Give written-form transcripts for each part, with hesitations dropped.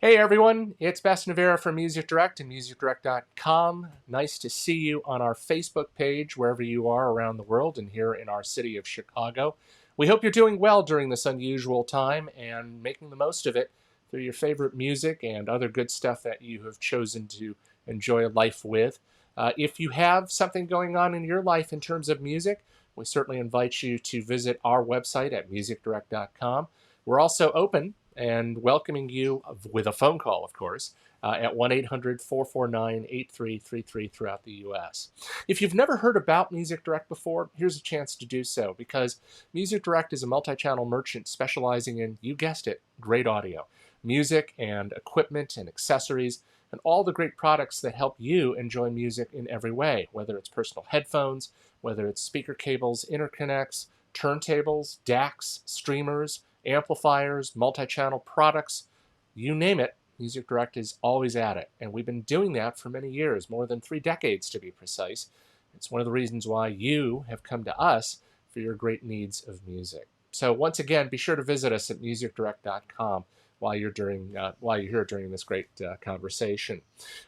Hey everyone, it's Bess Navarra from Music Direct and musicdirect.com. Nice to see you on our Facebook page wherever you are around the world and here in our city of Chicago. We hope you're doing well during this unusual time and making the most of it through your favorite music and other good stuff that you have chosen to enjoy life with. If you have something going on in your life in terms of music, we certainly invite you to visit our website at musicdirect.com. We're also open and welcoming you with a phone call, of course, at 1-800-449-8333 throughout the U.S. If you've never heard about Music Direct before, here's a chance to do so because Music Direct is a multi-channel merchant specializing in, you guessed it, great audio, music and equipment and accessories, and all the great products that help you enjoy music in every way, whether it's personal headphones, whether it's speaker cables, interconnects, turntables, DACs, streamers, amplifiers, multi-channel products, you name it, Music Direct is always at it. And we've been doing that for many years, more than 3 decades to be precise. It's one of the reasons why you have come to us for your great needs of music. So once again, be sure to visit us at musicdirect.com while you're here during this great conversation.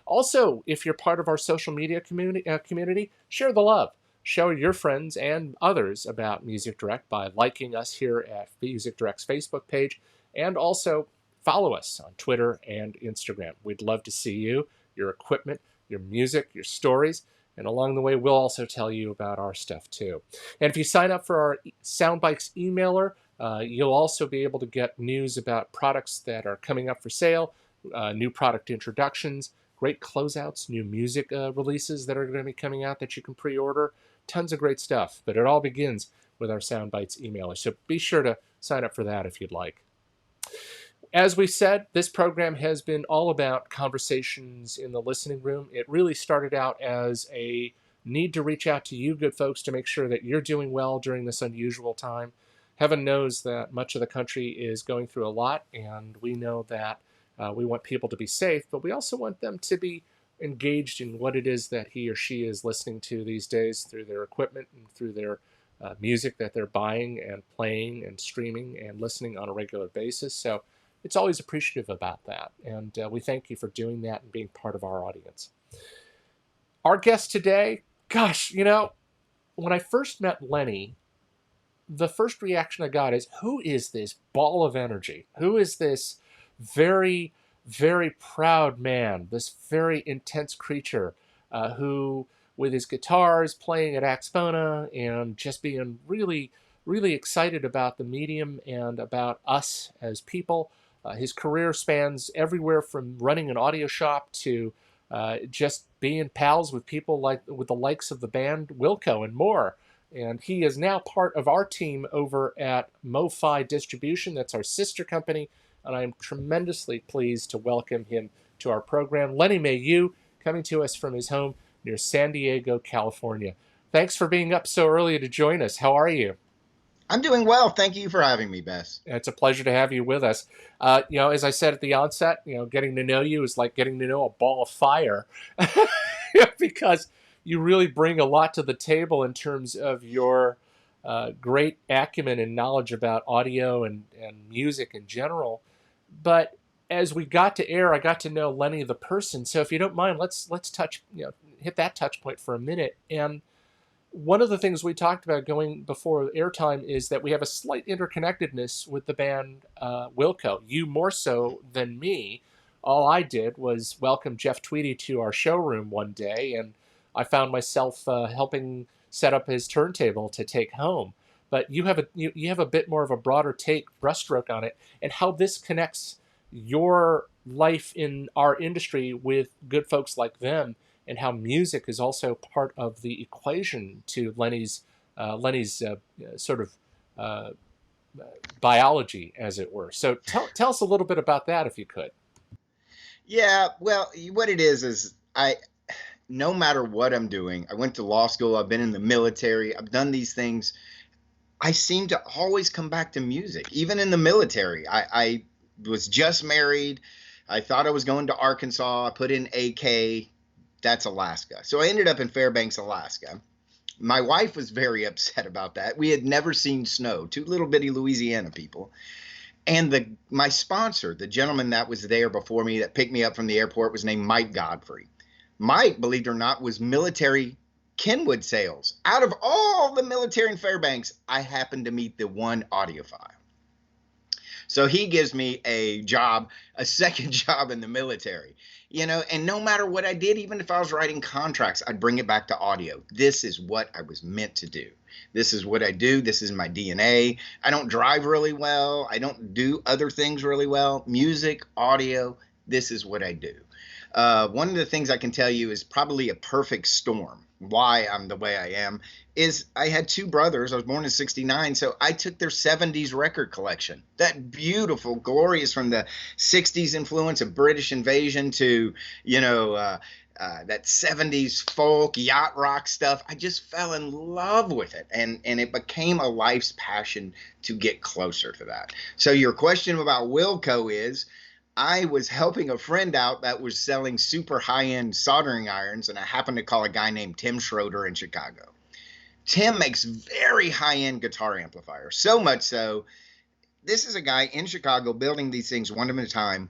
Also, if you're part of our social media community, share the love. Show your friends and others about Music Direct by liking us here at Music Direct's Facebook page, and also follow us on Twitter and Instagram. We'd love to see you, your equipment, your music, your stories, and along the way, we'll also tell you about our stuff too. And if you sign up for our Soundbites emailer, you'll also be able to get news about products that are coming up for sale, new product introductions, great closeouts, new music releases that are going to be coming out that you can pre-order. Tons of great stuff, but it all begins with our Soundbites emailer. So be sure to sign up for that if you'd like. As we said, this program has been all about conversations in the listening room. It really started out as a need to reach out to you good folks to make sure that you're doing well during this unusual time. Heaven knows that much of the country is going through a lot, and we know that we want people to be safe, but we also want them to be engaged in what it is that he or she is listening to these days through their equipment and through their music that they're buying and playing and streaming and listening on a regular basis. So it's always appreciative about that. And we thank you for doing that and being part of our audience. Our guest today, gosh, when I first met Lenny, the first reaction I got is, who is this ball of energy? Who is this very, very proud man, this very intense creature who, with his guitars, playing at Axpona and just being really, really excited about the medium and about us as people. His career spans everywhere from running an audio shop to just being pals with people with the likes of the band Wilco and more. And he is now part of our team over at MoFi Distribution. That's our sister company. And I'm tremendously pleased to welcome him to our program. Lenny Mayeux, coming to us from his home near San Diego, California. Thanks for being up so early to join us. How are you? I'm doing well. Thank you for having me, Bess. It's a pleasure to have you with us. As I said at the onset, getting to know you is like getting to know a ball of fire because you really bring a lot to the table in terms of your great acumen and knowledge about audio and music in general. But as we got to air, I got to know Lenny the person. So if you don't mind, let's touch, hit that touch point for a minute. And one of the things we talked about going before airtime is that we have a slight interconnectedness with the band Wilco. You more so than me. All I did was welcome Jeff Tweedy to our showroom one day, and I found myself helping set up his turntable to take home. But you have a bit more of a broader brushstroke on it, and how this connects your life in our industry with good folks like them, and how music is also part of the equation to Lenny's sort of biology, as it were. So tell us a little bit about that, if you could. Yeah, well, what it is no matter what I'm doing, I went to law school, I've been in the military, I've done these things. I seem to always come back to music, even in the military. I was just married. I thought I was going to Arkansas. I put in AK. That's Alaska. So I ended up in Fairbanks, Alaska. My wife was very upset about that. We had never seen snow, two little bitty Louisiana people. And my sponsor, the gentleman that was there before me that picked me up from the airport, was named Mike Godfrey. Mike, believe it or not, was military Kenwood sales. Out of all the military in Fairbanks, I happened to meet the one audiophile. So he gives me a job, a second job in the military, and no matter what I did, even if I was writing contracts, I'd bring it back to audio. This is what I was meant to do. This is what I do. This is my DNA. I don't drive really well. I don't do other things really well. Music, audio, this is what I do. One of the things I can tell you is probably a perfect storm. Why I'm the way I am is I had two brothers. I was born in '69, so I took their '70s record collection. That beautiful, glorious from the '60s influence of British invasion to, that '70s folk, yacht rock stuff. I just fell in love with it, and it became a life's passion to get closer to that. So your question about Wilco is, I was helping a friend out that was selling super high-end soldering irons, and I happened to call a guy named Tim Schroeder in Chicago. Tim makes very high-end guitar amplifiers, so much so, this is a guy in Chicago building these things one at a time.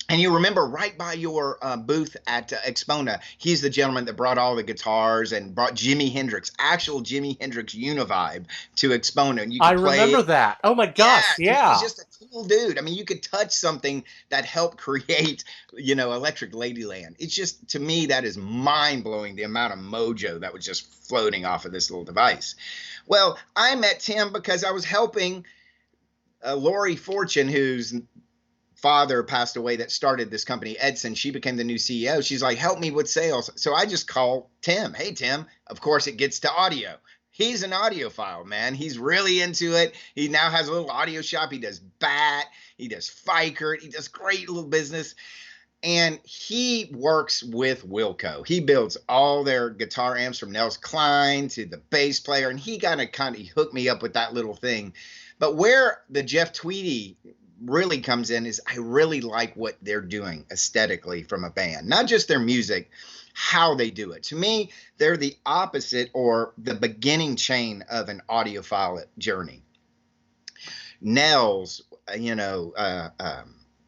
And you remember right by your booth at Expona, he's the gentleman that brought all the guitars and brought Jimi Hendrix, actual Jimi Hendrix Univibe to Expona. And you I could play remember it. that. Oh my Yeah, gosh, he's yeah. just a cool dude. I mean, you could touch something that helped create, Electric Ladyland. It's just, to me, that is mind-blowing, the amount of mojo that was just floating off of this little device. Well, I met Tim because I was helping Lori Fortune, whose father passed away, that started this company, Edson. She became the new CEO. She's like, help me with sales. So I just call Tim. Hey, Tim. Of course, it gets to audio. He's an audiophile, man. He's really into it. He now has a little audio shop. He does BAT. He does Fikert. He does great little business. And he works with Wilco. He builds all their guitar amps from Nels Cline to the bass player. And he kind of hooked me up with that little thing. But where the Jeff Tweedy really comes in is I really like what they're doing aesthetically from a band, not just their music, how they do it. To me, they're the opposite or the beginning chain of an audiophile journey. Nels,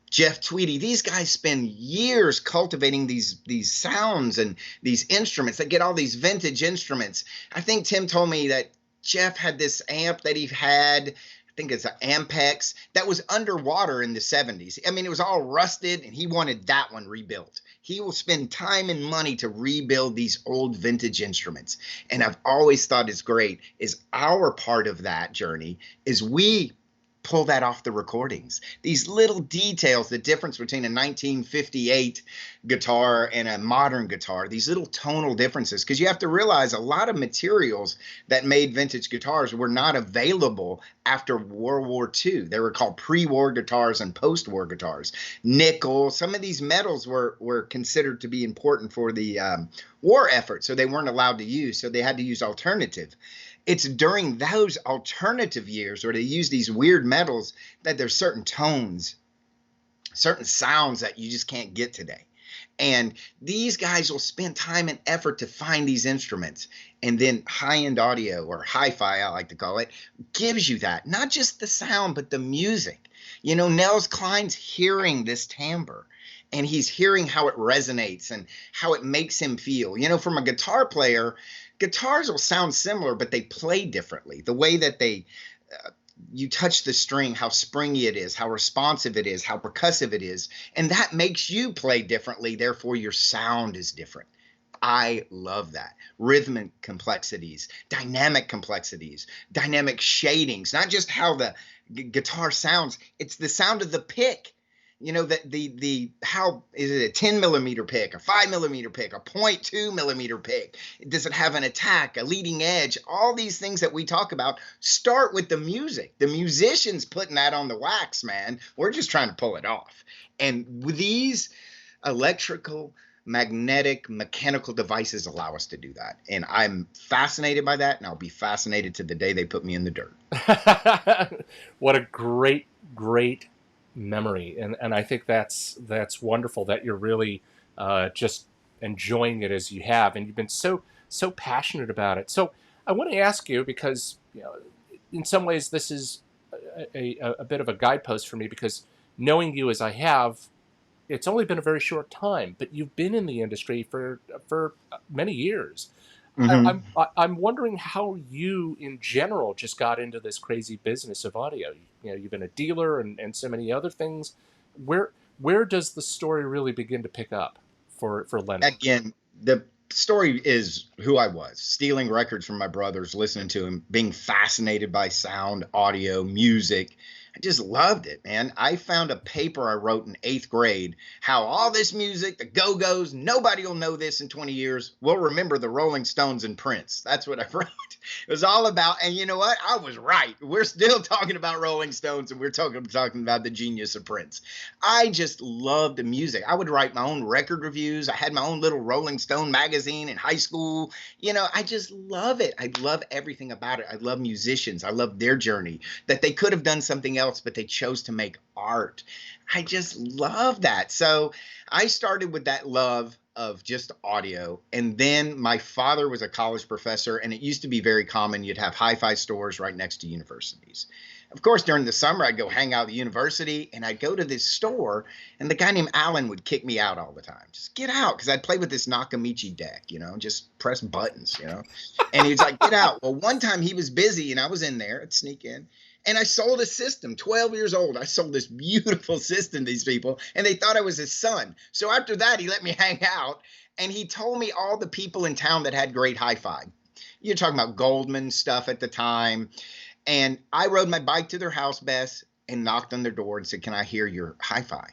Jeff Tweedy, these guys spend years cultivating these sounds and these instruments. They get all these vintage instruments. I think Tim told me that Jeff had this amp that he had, I think it's an Ampex, that was underwater in the '70s. I mean, it was all rusted, and he wanted that one rebuilt. He will spend time and money to rebuild these old vintage instruments. And I've always thought it's great is our part of that journey is we pull that off the recordings. These little details, the difference between a 1958 guitar and a modern guitar, these little tonal differences, because you have to realize a lot of materials that made vintage guitars were not available after World War II. They were called pre-war guitars and post-war guitars. Nickel, some of these metals were considered to be important for the war effort, so they weren't allowed to use, so they had to use alternative. It's during those alternative years where they use these weird metals that there's certain tones, certain sounds that you just can't get today. And these guys will spend time and effort to find these instruments. And then high-end audio, or hi-fi, I like to call it, gives you that. Not just the sound, but the music. Nels Cline's hearing this timbre, and he's hearing how it resonates and how it makes him feel. From a guitar player, guitars will sound similar, but they play differently. The way that you touch the string, how springy it is, how responsive it is, how percussive it is, and that makes you play differently. Therefore, your sound is different. I love that. Rhythmic complexities, dynamic shadings, not just how the guitar sounds. It's the sound of the pick. That how is it a 10 millimeter pick, a 5 millimeter pick, a 0.2 millimeter pick? Does it have an attack, a leading edge? All these things that we talk about start with the music. The musician's putting that on the wax, man. We're just trying to pull it off. And these electrical, magnetic, mechanical devices allow us to do that. And I'm fascinated by that, and I'll be fascinated to the day they put me in the dirt. What a great memory, and I think that's wonderful that you're really just enjoying it as you have, and you've been so passionate about it. So I want to ask you, because in some ways this is a bit of a guidepost for me, because knowing you as I have, it's only been a very short time, but you've been in the industry for many years. Hmm. I'm wondering how you, in general, just got into this crazy business of audio. You know, you've been a dealer and so many other things. Where where does the story really begin to pick up for Lenny? Again, the story is who I was, stealing records from my brothers, listening to him, being fascinated by sound, audio, music. I just loved it, man. I found a paper I wrote in 8th grade, how all this music, the Go-Go's, nobody will know this in 20 years. We'll remember the Rolling Stones and Prince. That's what I wrote. It was all about, and you know what? I was right. We're still talking about Rolling Stones, and we're talking about the genius of Prince. I just loved the music. I would write my own record reviews. I had my own little Rolling Stone magazine in high school. You know, I just love it. I love everything about it. I love musicians. I love their journey, that they could have done something else, but they chose to make art. I just love that. So I started with that love of just audio. And then my father was a college professor, and it used to be very common. You'd have hi-fi stores right next to universities. Of course, during the summer, I'd go hang out at the university, and I'd go to this store, and the guy named Alan would kick me out all the time. Just get out, because I'd play with this Nakamichi deck, you know, just press buttons, you know. And he was like, get out. Well, one time he was busy, and I was in there. I'd sneak in. And I sold a system, 12 years old. I sold this beautiful system to these people, and they thought I was his son. So after that, he let me hang out, and he told me all the people in town that had great hi-fi. You're talking about Goldman stuff at the time. And I rode my bike to their house, Bess, and knocked on their door and said, can I hear your hi-fi?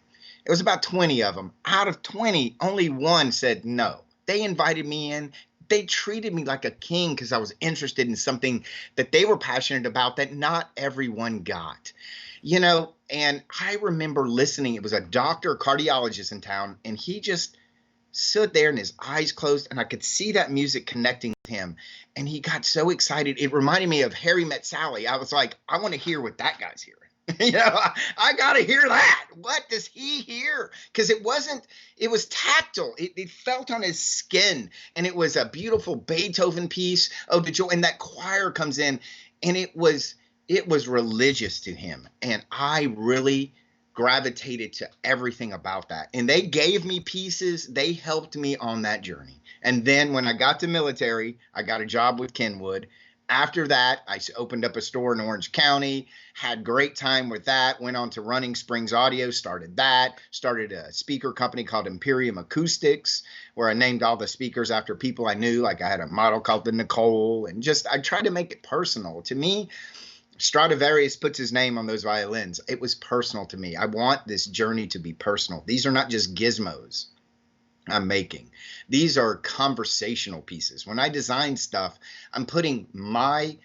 It was about 20 of them. Out of 20, only one said no. They invited me in. They treated me like a king because I was interested in something that they were passionate about that not everyone got. You know, and I remember listening. It was a doctor, a cardiologist in town, and he just stood there and his eyes closed, and I could see that music connecting with him. And he got so excited. It reminded me of Harry Met Sally. I was like, I want to hear what that guy's hearing. You know, I got to hear that. What does he hear? Because it was tactile. It felt on his skin, and it was a beautiful Beethoven piece. Oh, the joy. And that choir comes in, and it was religious to him. And I really gravitated to everything about that. And they gave me pieces. They helped me on that journey. And then when I got to military, I got a job with Kenwood. After that, I opened up a store in Orange County, had great time with that, went on to Running Springs Audio, started a speaker company called Imperium Acoustics, where I named all the speakers after people I knew. Like I had a model called the Nicole, and just I tried to make it personal. To me, Stradivarius puts his name on those violins. It was personal to me. I want this journey to be personal. These are not just gizmos I'm making. These are conversational pieces. When I design stuff, I'm putting my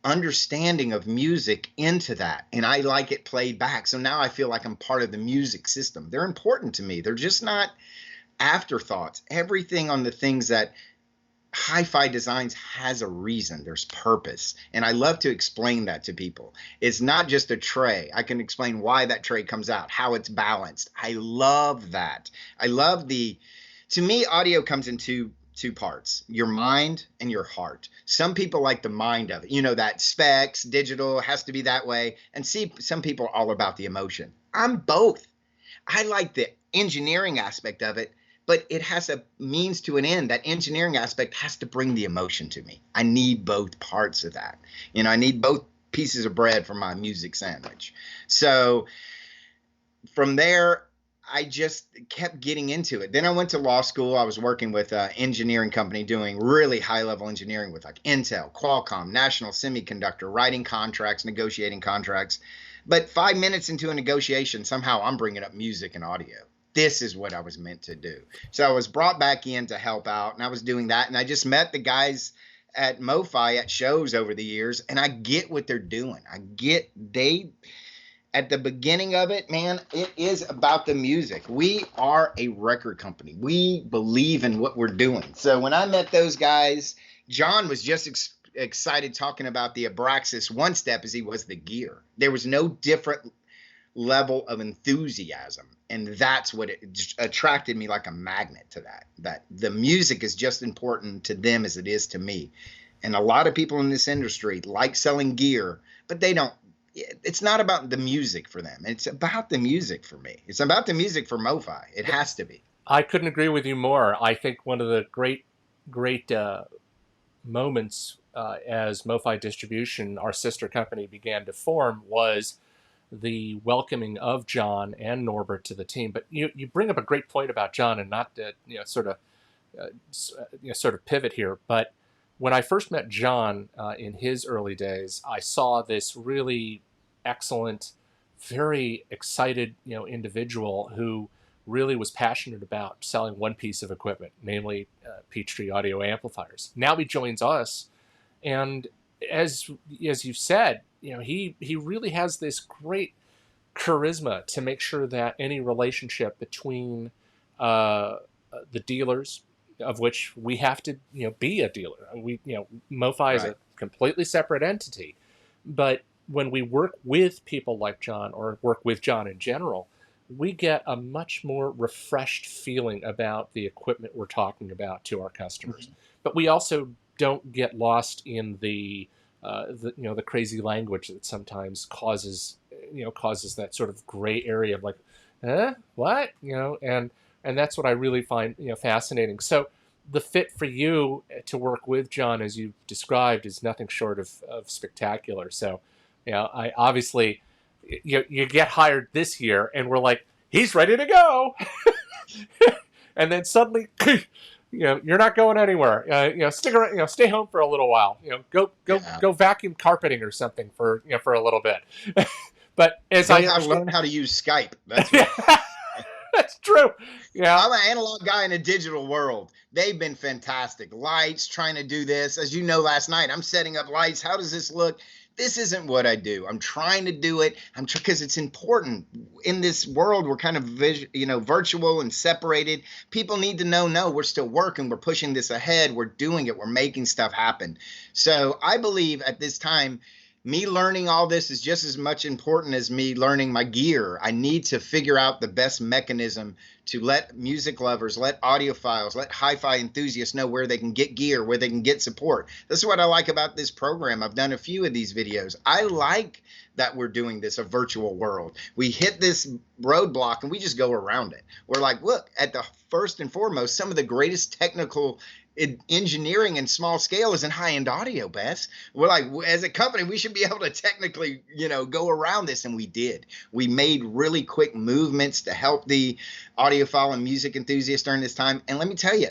understanding of music into that, and I like it played back. So now I feel like I'm part of the music system. They're important to me. They're just not afterthoughts. Everything on the things that hi-fi designs has a reason. There's purpose. And I love to explain that to people. It's not just a tray. I can explain why that tray comes out, how it's balanced. I love that. To me, audio comes in two parts, your mind and your heart. Some people like the mind of it, you know, that specs, digital, has to be that way. And see, some people are all about the emotion. I'm both. I like the engineering aspect of it, but it has a means to an end. That engineering aspect has to bring the emotion to me. I need both parts of that. You know, I need both pieces of bread for my music sandwich. So from there, I just kept getting into it. Then I went to law school. I was working with an engineering company doing really high-level engineering with like Intel, Qualcomm, National Semiconductor, writing contracts, negotiating contracts. But 5 minutes into a negotiation, somehow I'm bringing up music and audio. This is what I was meant to do. So I was brought back in to help out, and I was doing that. And I just met the guys at MoFi at shows over the years, and I get what they're doing. At the beginning of it, man, it is about the music. We are a record company. We believe in what we're doing. So when I met those guys, John was just excited talking about the Abraxas One Step as he was the gear. There was no different level of enthusiasm. And that's what it attracted me like a magnet to that the music is just important to them as it is to me. And a lot of people in this industry like selling gear, but they don't it's not about the music for them. It's about the music for me. It's about the music for MoFi. It has to be. I couldn't agree with you more. I think one of the great moments as MoFi Distribution, our sister company, began to form was the welcoming of John and Norbert to the team. But you bring up a great point about John, and not to sort of pivot here, but when I first met John in his early days, I saw this really excellent, very excited individual who really was passionate about selling one piece of equipment, namely Peachtree audio amplifiers. Now he joins us, and as you've said, he really has this great charisma to make sure that any relationship between the dealers, of which we have to be a dealer. MoFi is a completely separate entity, but when we work with people like John, or work with John in general, we get a much more refreshed feeling about the equipment we're talking about to our customers. Mm-hmm. But we also don't get lost in the crazy language that sometimes causes that sort of gray area of like, what, and that's what I really find fascinating. So the fit for you to work with John, as you described, is nothing short of spectacular. So, I obviously you get hired this year, and we're like, he's ready to go, and then suddenly, you're not going anywhere. Stick around. Stay home for a little while. Go vacuum carpeting or something for for a little bit. But as I learn how to use Skype. That's right. That's true. Yeah, I'm an analog guy in a digital world. They've been fantastic. Lights, trying to do this. As you know, last night I'm setting up lights. How does this look? This isn't what I do. I'm trying to do it. Because it's important in this world. We're kind of virtual and separated. People need to know, no, we're still working. We're pushing this ahead. We're doing it. We're making stuff happen. So I believe at this time, me learning all this is just as much important as me learning my gear. I need to figure out the best mechanism to let music lovers, let audiophiles, let hi-fi enthusiasts know where they can get gear, where they can get support. This is what I like about this program. I've done a few of these videos. I like that we're doing this, a virtual world. We hit this roadblock and we just go around it. We're like, look, at the first and foremost, some of the greatest technical engineering and small scale is in high-end audio, Bess. We're like, as a company, we should be able to technically, go around this. And we did. We made really quick movements to help the audiophile and music enthusiasts during this time. And let me tell you,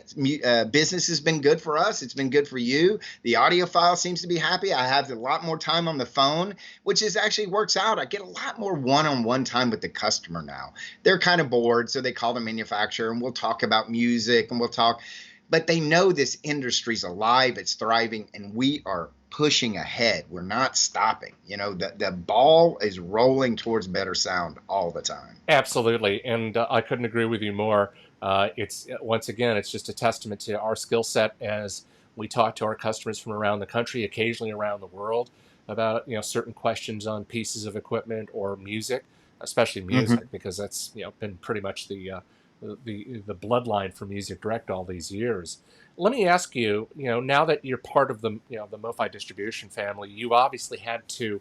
business has been good for us. It's been good for you. The audiophile seems to be happy. I have a lot more time on the phone, which is actually works out. I get a lot more one-on-one time with the customer now. They're kind of bored, so they call the manufacturer and we'll talk about music and we'll talk. But they know this industry's alive, it's thriving, and we are pushing ahead. We're not stopping. The ball is rolling towards better sound all the time. Absolutely, and I couldn't agree with you more. It's once again, it's just a testament to our skill set as we talk to our customers from around the country, occasionally around the world, about certain questions on pieces of equipment or music, especially music, because that's been pretty much the bloodline for Music Direct all these years. Let me ask you, now that you're part of the the MoFi Distribution family, you obviously had to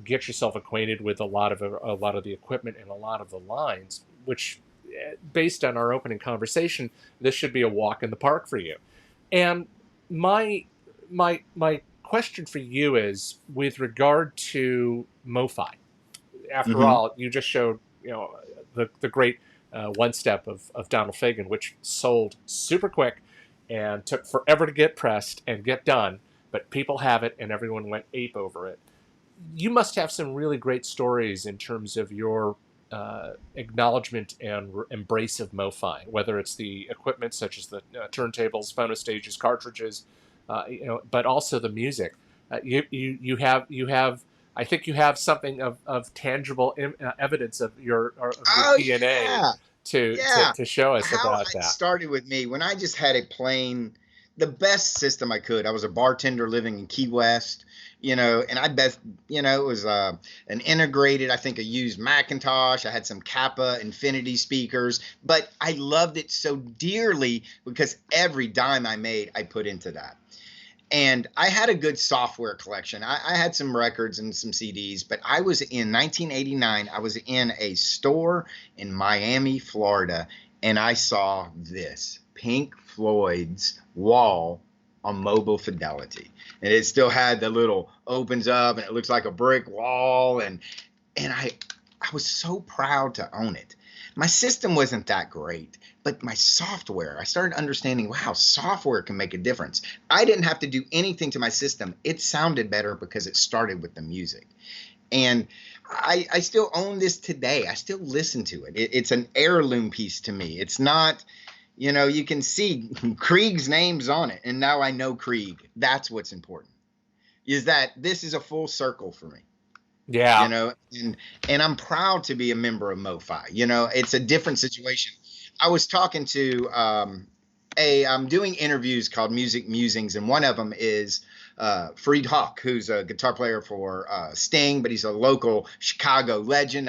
get yourself acquainted with a lot of the equipment and a lot of the lines, which, based on our opening conversation, this should be a walk in the park for you. And my question for you is, with regard to MoFi. After all, you just showed the great one step of Donald Fagen, which sold super quick and took forever to get pressed and get done, but people have it and everyone went ape over it. You must have some really great stories in terms of your acknowledgement and embrace of MoFi, whether it's the equipment such as the turntables, phonostages, cartridges, but also the music. You have. I think you have something of tangible evidence of your DNA to show us about that. It started with me when I just had the best system I could. I was a bartender living in Key West, and it was an integrated, I think, a used Macintosh. I had some Kappa Infinity speakers, but I loved it so dearly because every dime I made, I put into that. And I had a good software collection. I had some records and some CDs, but I was in 1989. I was in a store in Miami, Florida, and I saw this Pink Floyd's Wall on Mobile Fidelity. And it still had the little opens up and it looks like a brick wall. And I was so proud to own it. My system wasn't that great, but my software, I started understanding, wow, software can make a difference. I didn't have to do anything to my system. It sounded better because it started with the music. And I still own this today. I still listen to it. It's an heirloom piece to me. It's not, you can see Krieg's name's on it. And now I know Krieg. That's what's important, is that this is a full circle for me. Yeah. And I'm proud to be a member of MoFi. It's a different situation. I was talking to I'm doing interviews called Music Musings, and one of them is Fareed Hawk, who's a guitar player for Sting, but he's a local Chicago legend.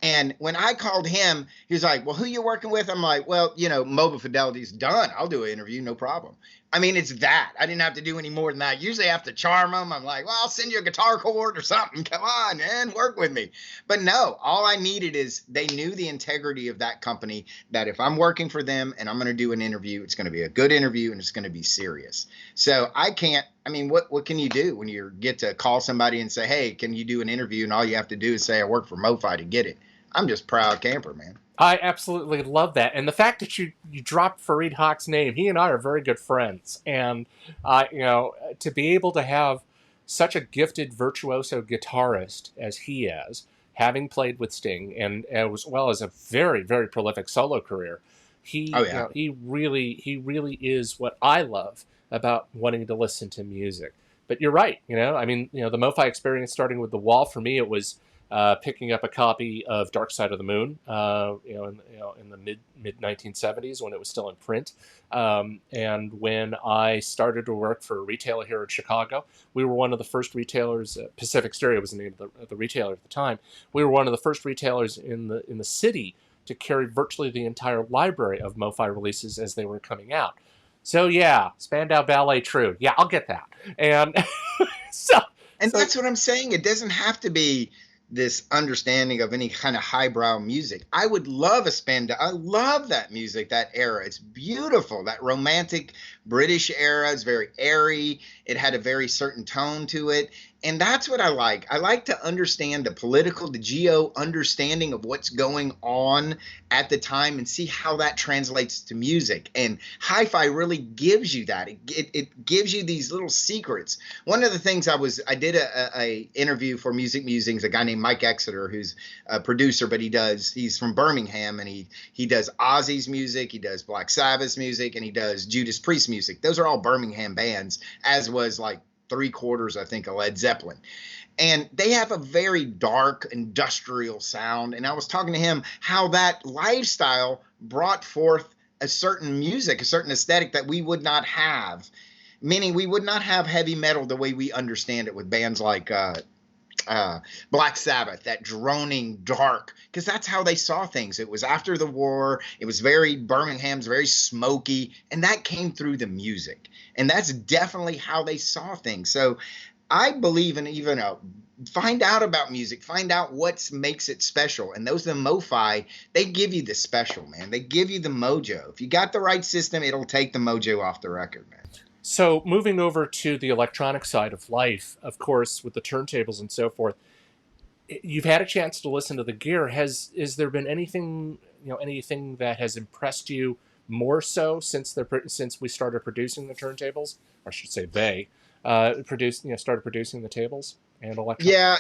And when I called him, he was like, well, who you working with? I'm like, well, Mobile Fidelity's done. I'll do an interview, no problem. I mean, it's that. I didn't have to do any more than that. Usually I have to charm them. I'm like, well, I'll send you a guitar chord or something. Come on, man, work with me. But no, all I needed is they knew the integrity of that company, that if I'm working for them and I'm going to do an interview, it's going to be a good interview and it's going to be serious. So what can you do when you get to call somebody and say, hey, can you do an interview? And all you have to do is say, I work for MoFi to get it. I'm just proud camper, man. I absolutely love that. And the fact that you dropped Fareed Hawk's name, he and I are very good friends. And, to be able to have such a gifted virtuoso guitarist as he is, having played with Sting and as well as a very, very prolific solo career, he really is what I love about wanting to listen to music. But you're right. The MoFi experience, starting with The Wall, for me, it was picking up a copy of Dark Side of the Moon, in the mid 1970s when it was still in print. And when I started to work for a retailer here in Chicago, we were one of the first retailers. Pacific Stereo was the name of the retailer at the time. We were one of the first retailers in the city to carry virtually the entire library of MoFi releases as they were coming out. So yeah, Spandau Ballet, true. Yeah, I'll get that. And that's what I'm saying. It doesn't have to be this understanding of any kind of highbrow music. I would love a Spandau. I love that music, that era. It's beautiful. That romantic British era is very airy. It had a very certain tone to it. And that's what I like. I like to understand the geo understanding of what's going on at the time and see how that translates to music. And hi-fi really gives you that. It gives you these little secrets. One of the things I did a interview for Music Musings, a guy named Mike Exeter, who's a producer, but he's from Birmingham, and he does Ozzy's music, he does Black Sabbath's music, and he does Judas Priest music. Those are all Birmingham bands, as was like 3/4, I think, of Led Zeppelin. And they have a very dark industrial sound. And I was talking to him how that lifestyle brought forth a certain music, a certain aesthetic that we would not have. Meaning we would not have heavy metal the way we understand it with bands like Black Sabbath, that droning dark, because that's how they saw things. It was after the war. It was Birmingham's very smoky, and that came through the music. And that's definitely how they saw things. So I believe in even find out about music, find out what makes it special. And those, the MoFi, they give you the special, man. They give you the mojo. If you got the right system, it'll take the mojo off the record, man. So moving over to the electronic side of life, of course, with the turntables and so forth, you've had a chance to listen to the gear. Is there been anything that has impressed you more so since we started producing the turntables, or I should say they started producing the tables and electronic? Yeah,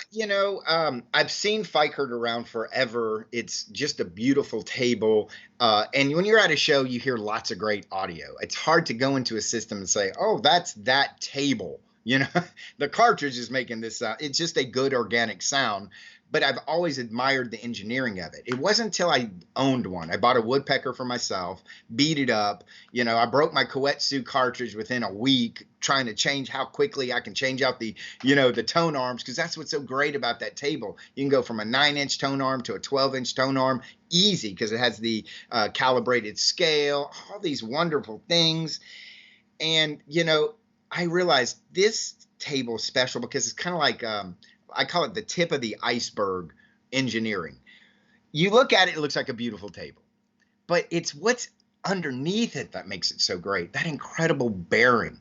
I've seen Fikert around forever. It's just a beautiful table. And when you're at a show, you hear lots of great audio. It's hard to go into a system and say, oh, that's that table. The cartridge is making this sound. It's just a good organic sound. But I've always admired the engineering of it. It wasn't until I owned one. I bought a woodpecker for myself, beat it up. I broke my Koetsu cartridge within a week, trying to change how quickly I can change out the tone arms, because that's what's so great about that table. You can go from a 9-inch tone arm to a 12-inch tone arm easy, because it has the calibrated scale, all these wonderful things. And, I realized this table is special because it's kind of like I call it the tip of the iceberg engineering. You look at it, it looks like a beautiful table, but it's what's underneath it that makes it so great. That incredible bearing.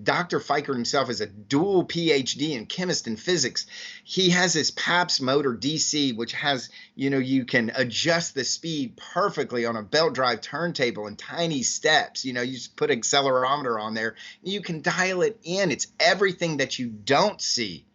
Dr. Fikert himself is a dual PhD and chemist in physics. He has this Pabst motor DC, which has, you can adjust the speed perfectly on a belt drive turntable in tiny steps. You just put an accelerometer on there. You can dial it in. It's everything that you don't see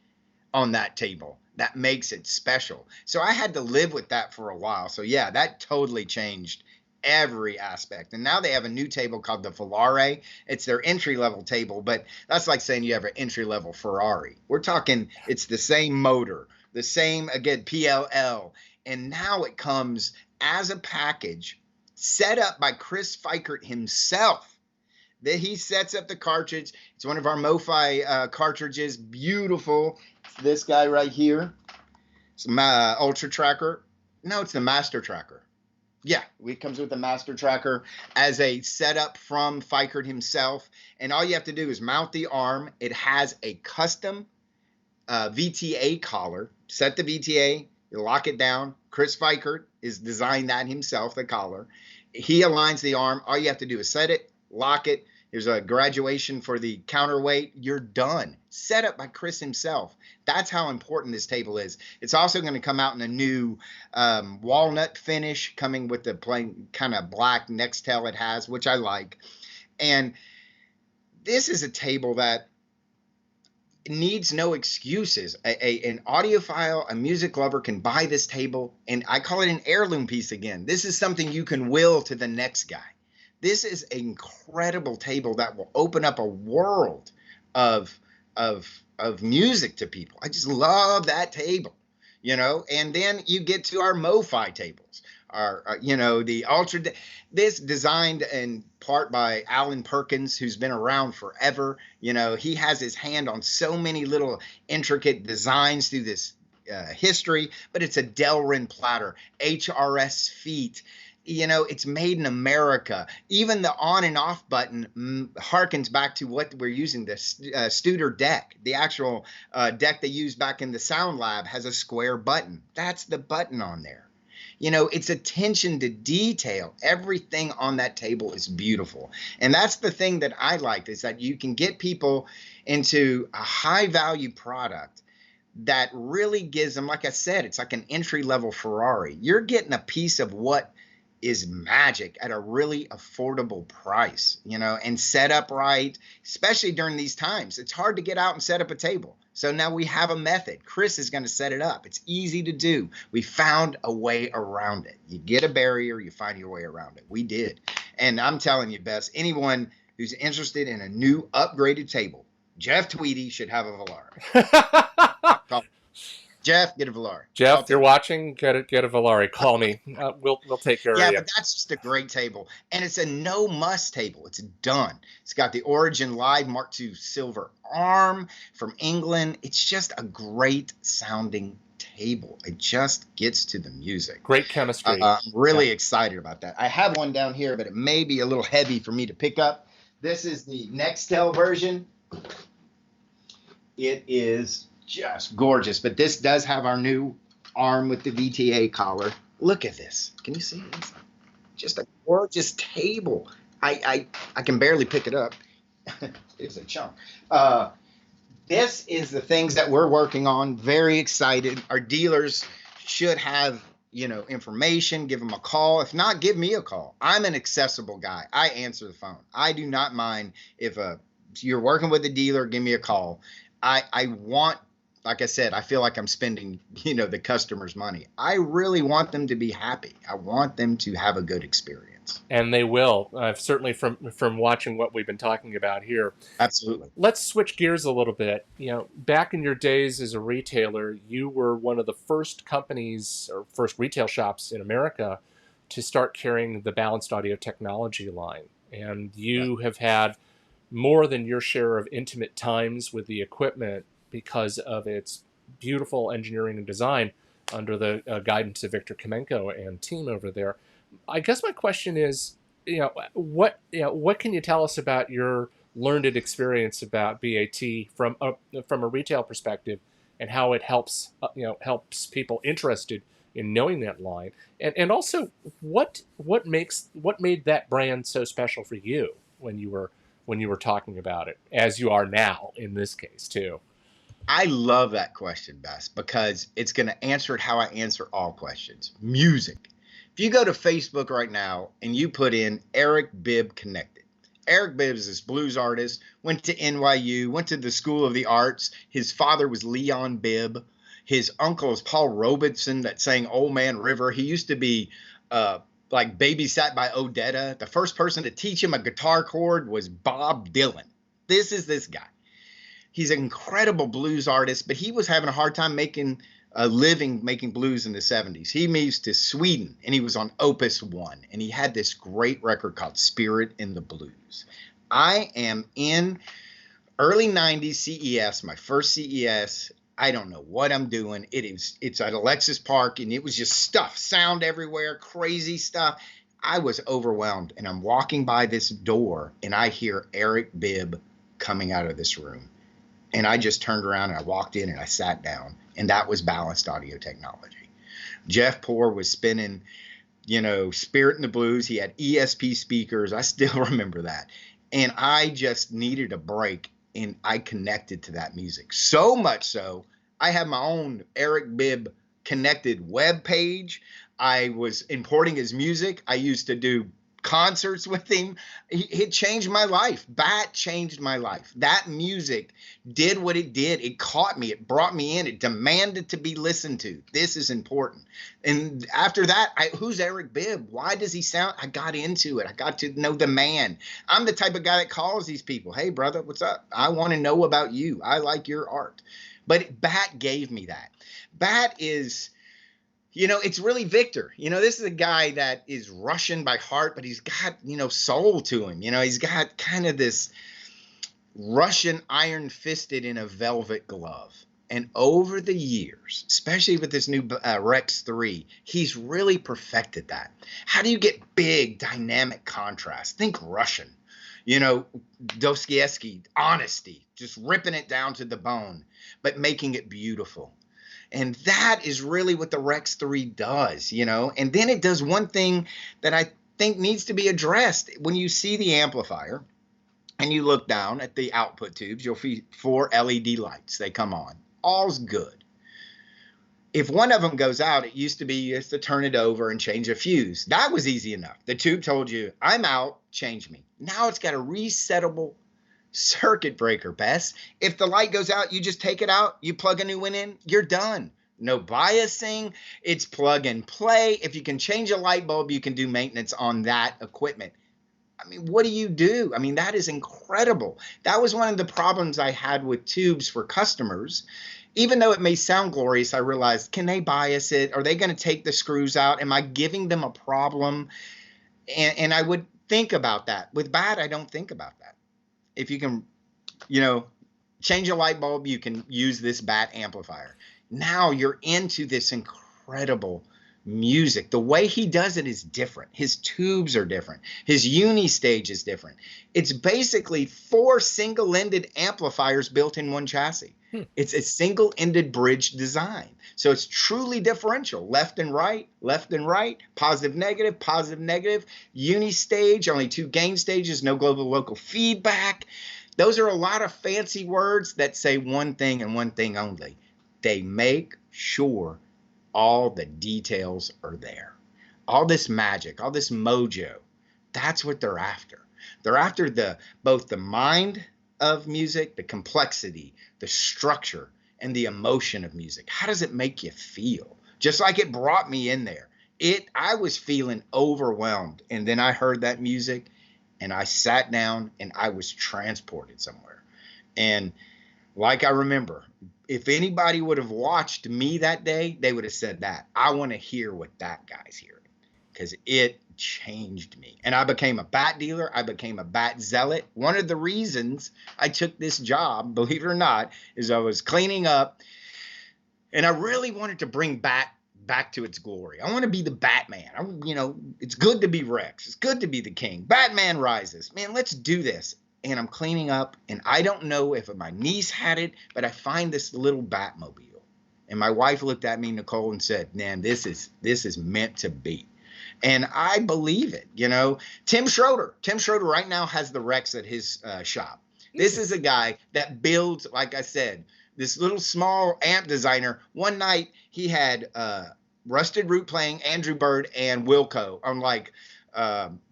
on that table that makes it special. So I had to live with that for a while. So yeah, that totally changed every aspect. And now they have a new table called the Volare. It's their entry level table, but that's like saying you have an entry level Ferrari. We're talking, it's the same motor, the same, again, PLL. And now it comes as a package set up by Chris Fikert himself. That he sets up the cartridge. It's one of our MoFi cartridges. Beautiful. It's this guy right here. It's my Ultra Tracker. No, it's the Master Tracker. Yeah, it comes with the Master Tracker as a setup from Fikert himself. And all you have to do is mount the arm. It has a custom VTA collar. Set the VTA, you lock it down. Chris Fikert is designed that himself, the collar. He aligns the arm. All you have to do is set it, lock it. There's a graduation for the counterweight. You're done. Set up by Chris himself. That's how important this table is. It's also going to come out in a new walnut finish, coming with the plain kind of black Nextel it has, which I like. And this is a table that needs no excuses. An audiophile, a music lover can buy this table, and I call it an heirloom piece again. This is something you can will to the next guy. This is an incredible table that will open up a world of music to people. I just love that table, And then you get to our MoFi tables, the Ultra. This designed in part by Alan Perkins, who's been around forever. He has his hand on so many little intricate designs through this history. But it's a Delrin platter, HRS feet. It's made in America. Even the on and off button harkens back to what we're using, the Studer deck. The actual deck they used back in the Sound Lab has a square button. That's the button on there. It's attention to detail. Everything on that table is beautiful. And that's the thing that I liked, is that you can get people into a high value product that really gives them, like I said, it's like an entry level Ferrari. You're getting a piece of what is magic at a really affordable price, and set up right, especially during these times. It's hard to get out and set up a table. So now we have a method. Chris is going to set it up. It's easy to do. We found a way around it. You get a barrier, you find your way around it. We did. And I'm telling you, Bess, anyone who's interested in a new upgraded table, Jeff Tweedy should have a Volare. Jeff, get a Volare. Jeff, if you're watching, get a Volare. Call me. We'll take care of you. Yeah, but that's just a great table. And it's a no-muss table. It's done. It's got the Origin Live Mark II silver arm from England. It's just a great sounding table. It just gets to the music. Great chemistry. I'm really excited about that. I have one down here, but it may be a little heavy for me to pick up. This is the Nextel version. It is just gorgeous, but this does have our new arm with the VTA collar. Look at this. Can you see this? Just a gorgeous table. I can barely pick it up. It's a chunk. This is the things that we're working on. Very excited. Our dealers should have information. Give them a call. If not, give me a call. I'm an accessible guy. I answer the phone. I do not mind if you're working with a dealer. Give me a call. I want, like I said, I feel like I'm spending, the customer's money. I really want them to be happy. I want them to have a good experience. And they will, certainly from watching what we've been talking about here. Absolutely. Let's switch gears a little bit. Back in your days as a retailer, you were one of the first companies or first retail shops in America to start carrying the balanced audio technology line. And you have had more than your share of intimate times with the equipment because of its beautiful engineering and design under the guidance of Victor Kamenko and team over there. I guess my question is, what can you tell us about your learned experience about BAT from a retail perspective, and how it helps helps people interested in knowing that line, and also what made that brand so special for you when you were talking about it, as you are now in this case too. I love that question, Bess, because it's going to answer it how I answer all questions. Music. If you go to Facebook right now and you put in Eric Bibb Connected, Eric Bibb is this blues artist, went to NYU, went to the School of the Arts. His father was Leon Bibb. His uncle is Paul Robeson that sang Old Man River. He used to be like babysat by Odetta. The first person to teach him a guitar chord was Bob Dylan. This is this guy. He's an incredible blues artist, but he was having a hard time making a living making blues in the 70s. He moved to Sweden and he was on Opus One, and he had this great record called Spirit in the Blues. I am in early 90s CES, my first CES. I don't know what I'm doing. It's at Alexis Park, and it was just stuff, sound everywhere, crazy stuff. I was overwhelmed, and I'm walking by this door and I hear Eric Bibb coming out of this room. And I just turned around and I walked in and I sat down, and that was Balanced Audio Technology. Jeff Poor was spinning, Spirit in the Blues. He had ESP speakers. I still remember that. And I just needed a break, and I connected to that music. So much so, I have my own Eric Bibb Connected web page. I was importing his music. I used to do concerts with him. It changed my life. Bat changed my life. That music did what it did. It caught me. It brought me in. It demanded to be listened to. This is important. And after that, who's Eric Bibb? Why does he sound? I got into it. I got to know the man. I'm the type of guy that calls these people. Hey, brother, what's up? I want to know about you. I like your art. But Bat gave me that. Bat is... it's really Victor. This is a guy that is Russian by heart, but he's got, soul to him. He's got kind of this Russian iron fisted in a velvet glove. And over the years, especially with this new Rex 3, he's really perfected that. How do you get big, dynamic contrast? Think Russian. Dostoevsky, honesty, just ripping it down to the bone, but making it beautiful. And that is really what the Rex 3 does, And then it does one thing that I think needs to be addressed. When you see the amplifier and you look down at the output tubes, you'll see 4 LED lights. They come on. All's good. If one of them goes out, it used to be you have to turn it over and change a fuse. That was easy enough. The tube told you, I'm out, change me. Now it's got a resettable circuit breaker, Bess. If the light goes out, you just take it out, you plug a new one in, you're done. No biasing. It's plug and play. If you can change a light bulb, you can do maintenance on that equipment. What do you do? That is incredible. That was one of the problems I had with tubes for customers. Even though it may sound glorious, I realized, can they bias it? Are they going to take the screws out? Am I giving them a problem? And I would think about that. With Bat, I don't think about that. If you can, change a light bulb, you can use this Bat amplifier. Now you're into this incredible music. The way he does it is different. His tubes are different. His uni stage is different. It's basically 4 single-ended amplifiers built in one chassis. It's a single-ended bridge design. So it's truly differential. Left and right, positive, negative, uni stage, only 2 gain stages, no global local feedback. Those are a lot of fancy words that say one thing and one thing only. They make sure all the details are there. All this magic, all this mojo, that's what they're after. They're after both the mind of music, the complexity, the structure, and the emotion of music. How does it make you feel? Just like it brought me in there. I was feeling overwhelmed, and then I heard that music, and I sat down, and I was transported somewhere. And like I remember, if anybody would have watched me that day, they would have said that. I want to hear what that guy's hearing, because it changed me. And I became a Bat dealer. I became a Bat zealot. One of the reasons I took this job, believe it or not, is I was cleaning up, and I really wanted to bring Bat back to its glory. I want to be the Batman. It's good to be Rex. It's good to be the king. Batman rises. Man, let's do this. and I'm cleaning up, and I don't know if my niece had it, but I find this little Batmobile. And my wife looked at me, Nicole, and said, "Man, this is meant to be." And I believe it. Tim Schroeder right now has the Rex at his shop. This is a guy that builds, like I said, this little small amp designer. One night he had Rusted Root playing, Andrew Bird, and Wilco on like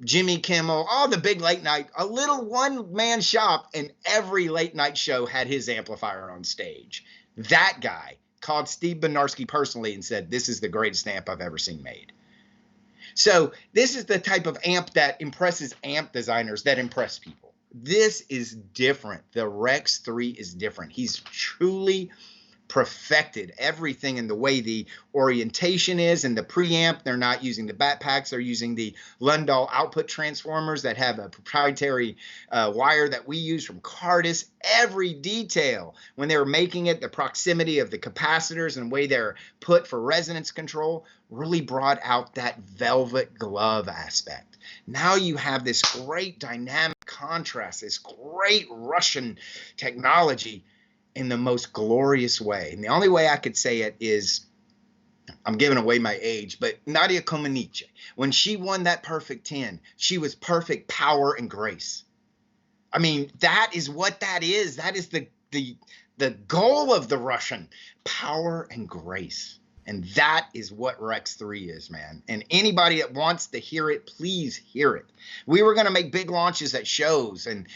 Jimmy Kimmel, all the big late night, a little one-man shop, and every late night show had his amplifier on stage. That guy called Steve Benarski personally and said, "This is the greatest amp I've ever seen made." So this is the type of amp that impresses amp designers, that impress people. This is different. The Rex 3 is different. He's truly perfected everything in the way the orientation is, and the preamp. They're not using the backpacks. They're using the Lundahl output transformers that have a proprietary wire that we use from Cardis. Every detail when they were making it, the proximity of the capacitors and the way they're put for resonance control really brought out that velvet glove aspect. Now you have this great dynamic contrast, this great Russian technology in the most glorious way. And the only way I could say it is, I'm giving away my age, but Nadia Comaneci, when she won that perfect 10, she was perfect power and grace. I mean, that is what that is. That is the goal of the Russian, power and grace. And that is what Rex 3 is, man. And anybody that wants to hear it, please hear it. We were going to make big launches at shows, and,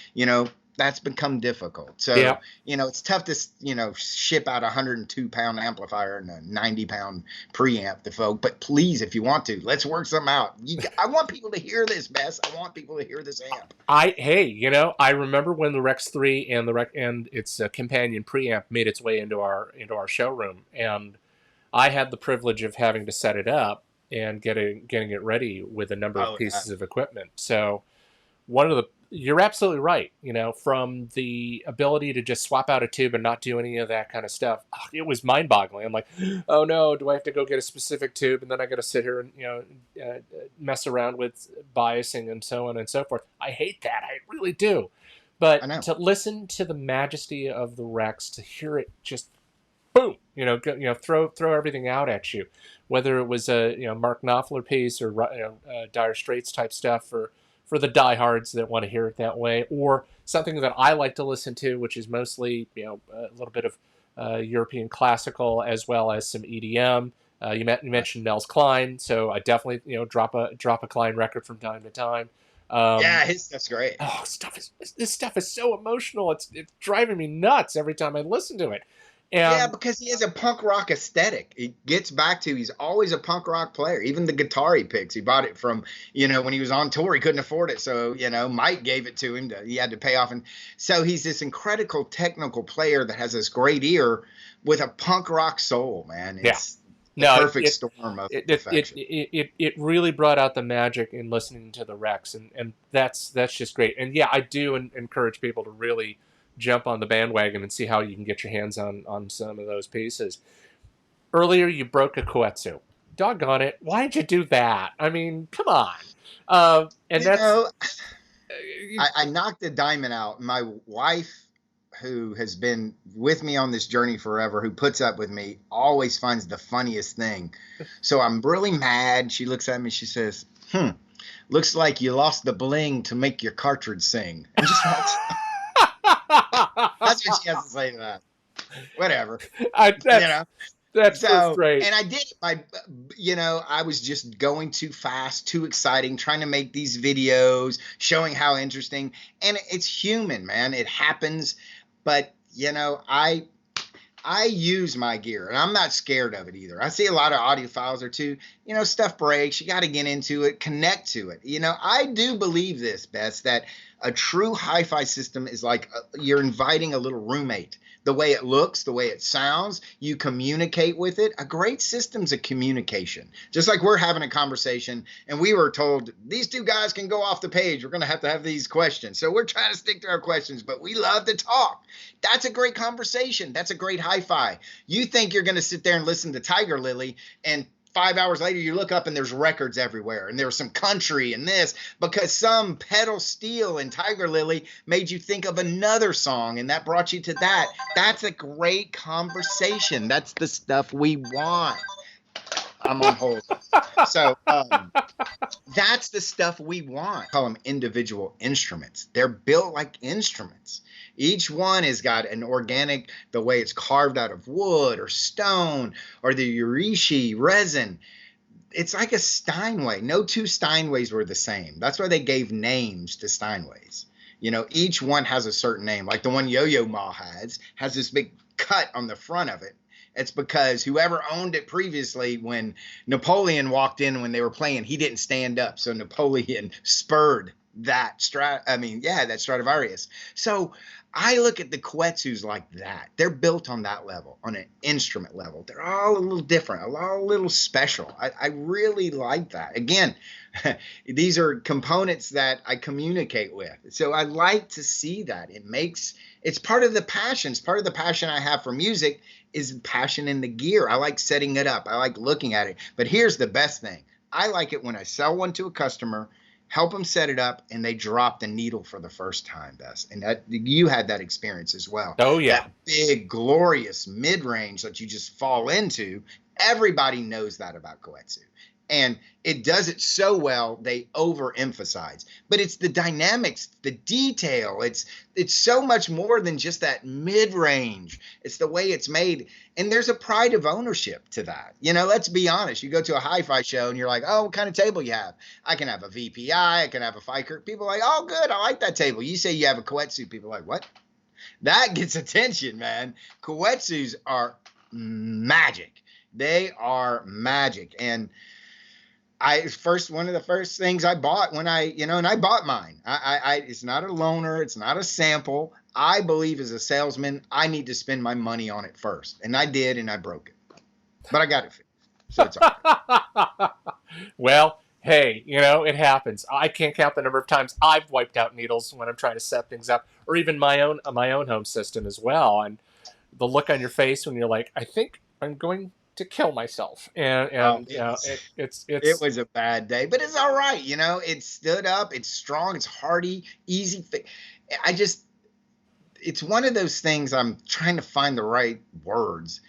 that's become difficult. So, Yeah. It's tough to, ship out a 102-pound amplifier and a 90-pound preamp to folk. But please, if you want to, let's work something out. I want people to hear this, Bess. I want people to hear this amp. I remember when the Rex 3 and its companion preamp made its way into our showroom, and I had the privilege of having to set it up and getting it ready with a number of pieces of equipment. So you're absolutely right. From the ability to just swap out a tube and not do any of that kind of stuff, it was mind-boggling. I'm like, oh no, do I have to go get a specific tube, and then I got to sit here and mess around with biasing and so on and so forth. I hate that. I really do. But to listen to the majesty of the Rex, to hear it just boom, throw everything out at you, whether it was a Mark Knopfler piece or Dire Straits type stuff for the diehards that want to hear it that way, or something that I like to listen to, which is mostly a little bit of European classical as well as some EDM. You mentioned Nels Cline, so I definitely drop a Cline record from time to time. Yeah, his stuff's great. Oh, this stuff is so emotional. It's driving me nuts every time I listen to it. Yeah, because he has a punk rock aesthetic. It gets back to, he's always a punk rock player. Even the guitar he picks, he bought it from, when he was on tour, he couldn't afford it. So, Mike gave it to him. He had to pay off. And so he's this incredible technical player that has this great ear with a punk rock soul, man. It's perfect storm of perfection. It really brought out the magic in listening to the Rex. And that's just great. And yeah, I do encourage people to really jump on the bandwagon and see how you can get your hands on some of those pieces. Earlier, you broke a Koetsu. Doggone it. Why'd you do that? I mean, come on. I knocked the diamond out. My wife, who has been with me on this journey forever, who puts up with me, always finds the funniest thing. So I'm really mad. She looks at me, she says, looks like you lost the bling to make your cartridge sing. And just walks That's what she has to say to that. Whatever. That's great. And I did it I was just going too fast, too exciting, trying to make these videos, showing how interesting. And it's human, man. It happens. But, I use my gear, and I'm not scared of it either. I see a lot of audiophiles or two, stuff breaks. You got to get into it, connect to it. I do believe this, Bess, that a true hi-fi system is like you're inviting a little roommate. The way it looks, the way it sounds, you communicate with it. A great system's a communication. Just like we're having a conversation, and we were told these two guys can go off the page. We're going to have these questions. So we're trying to stick to our questions, but we love to talk. That's a great conversation. That's a great hi-fi. You think you're going to sit there and listen to Tiger Lily and 5 hours later, you look up and there's records everywhere, and there's some country and this because some pedal steel and Tiger Lily made you think of another song, and that brought you to that. That's a great conversation. That's the stuff we want. I'm on hold. So that's the stuff we want. Call them individual instruments. They're built like instruments. Each one has got an organic, the way it's carved out of wood or stone or the urishi resin. It's like a Steinway. No two Steinways were the same. That's why they gave names to Steinways. You know, each one has a certain name. Like the one Yo-Yo Ma has this big cut on the front of it. It's because whoever owned it previously, when Napoleon walked in when they were playing, he didn't stand up. So Napoleon spurred that that Stradivarius. So I look at the Koetsus like that. They're built on that level, on an instrument level. They're all a little different, a little special. I really like that. Again, these are components that I communicate with. So I like to see that. It's part of the passion. It's part of the passion I have for music is passion in the gear. I like setting it up. I like looking at it. But here's the best thing. I like it when I sell one to a customer, help them set it up, and they drop the needle for the first time, Bess. And that you had that experience as well. Oh, yeah. That big, glorious mid-range that you just fall into. Everybody knows that about Koetsu. And it does it so well, they overemphasize. But it's the dynamics, the detail. It's so much more than just that mid-range. It's the way it's made. And there's a pride of ownership to that. You know, let's be honest. You go to a hi-fi show and you're like, oh, what kind of table you have? I can have a VPI. I can have a Fiker. People are like, oh, good. I like that table. You say you have a Koetsu. People are like, what? That gets attention, man. Koetsus are magic. They are magic. And one of the first things I bought when and I bought mine. It's not a loaner. It's not a sample. I believe as a salesman, I need to spend my money on it first. And I did, and I broke it. But I got it fixed. So it's all right. Well, hey, it happens. I can't count the number of times I've wiped out needles when I'm trying to set things up, or even my own home system as well. And the look on your face when you're like, I think I'm going to kill myself, and it was a bad day, but it's all right. It stood up. It's strong. It's hardy, easy. It's one of those things. I'm trying to find the right words.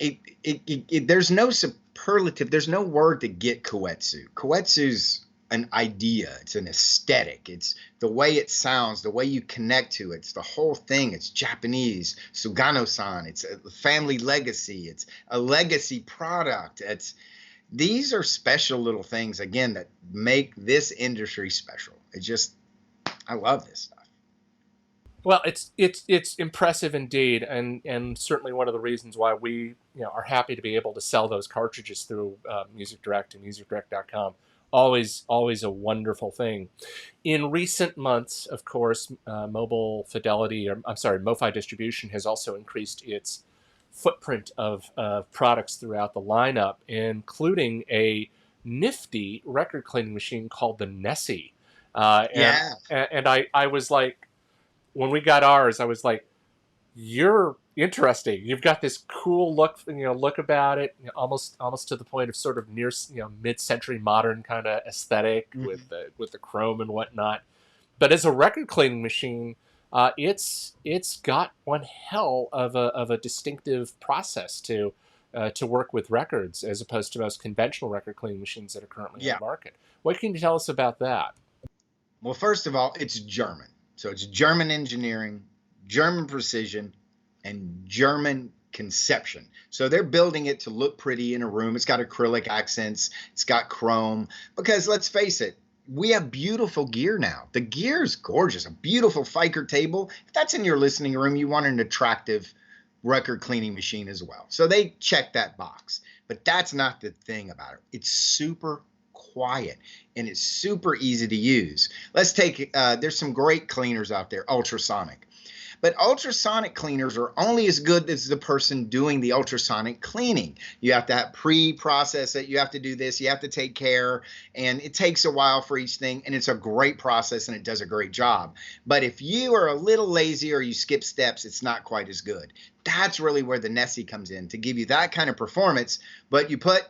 There's no superlative. There's no word to get Koetsu. Koetsu's an idea. It's an aesthetic. It's the way it sounds, the way you connect to it. It's the whole thing. It's Japanese. Sugano-san. It's a family legacy. It's a legacy product. These are special little things, again, that make this industry special. I love this stuff. Well, it's impressive indeed, and certainly one of the reasons why we are happy to be able to sell those cartridges through Music Direct and musicdirect.com. Always a wonderful thing. In recent months, of course, MoFi Distribution has also increased its footprint of products throughout the lineup, including a nifty record cleaning machine called the Nessie. And I was like, when we got ours, I was like, you're interesting. You've got this cool look about it, almost to the point of sort of near, mid-century modern kind of aesthetic with the chrome and whatnot. But as a record cleaning machine, it's got one hell of a distinctive process to work with records, as opposed to most conventional record cleaning machines that are currently on the market. What can you tell us about that? Well, first of all, it's German. So it's German engineering, German precision, and German conception. So they're building it to look pretty in a room. It's got acrylic accents. It's got chrome. Because let's face it, we have beautiful gear now. The gear is gorgeous. A beautiful Fiker table. If that's in your listening room, you want an attractive record cleaning machine as well. So they check that box. But that's not the thing about it. It's super quiet and it's super easy to use. Let's take, there's some great cleaners out there, ultrasonic. But ultrasonic cleaners are only as good as the person doing the ultrasonic cleaning. You have to have pre-process it. You have to do this. You have to take care. And it takes a while for each thing. And it's a great process and it does a great job. But if you are a little lazy or you skip steps, it's not quite as good. That's really where the Nessie comes in, to give you that kind of performance. But you put,